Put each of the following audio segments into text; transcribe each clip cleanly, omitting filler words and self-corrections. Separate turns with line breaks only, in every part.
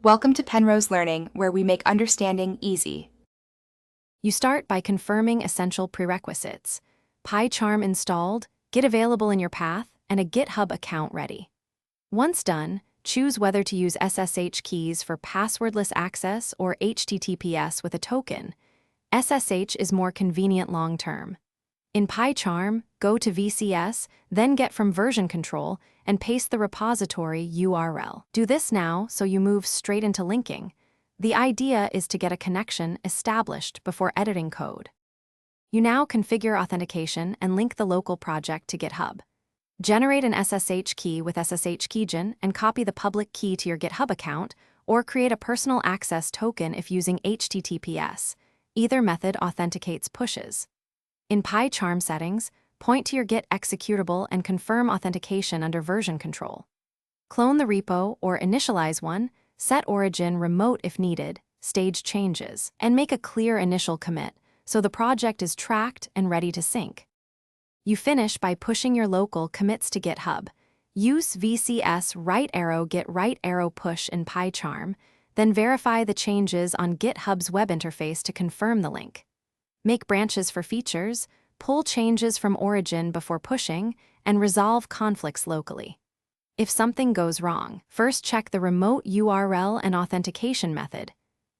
Welcome to Penrose Learning, where we make understanding easy.
You start by confirming essential prerequisites: Pycharm installed, Git available in your path, and a GitHub account ready. Once done, choose whether to use SSH keys for passwordless access or HTTPS with a token. SSH is more convenient long-term. In Pycharm, go to VCS, then get from version control, and paste the repository URL. Do this now so you move straight into linking. The idea is to get a connection established before editing code. You now configure authentication and link the local project to GitHub. Generate an SSH key with SSH keygen and copy the public key to your GitHub account, or create a personal access token if using HTTPS. Either method authenticates pushes. In Pycharm settings, point to your Git executable and confirm authentication under version control. Clone the repo or initialize one, set origin remote if needed, stage changes, and make a clear initial commit so the project is tracked and ready to sync. You finish by pushing your local commits to GitHub. Use VCS right arrow git right arrow push in Pycharm, then verify the changes on GitHub's web interface to confirm the link. Make branches for features, pull changes from origin before pushing, and resolve conflicts locally. If something goes wrong, first check the remote URL and authentication method,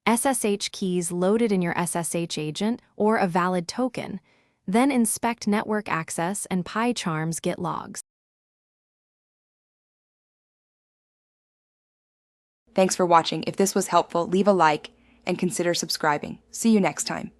SSH keys loaded in your SSH agent or a valid token, then inspect network access and Pycharm's Git logs.
Thanks for watching. If this was helpful, leave a like and consider subscribing. See you next time.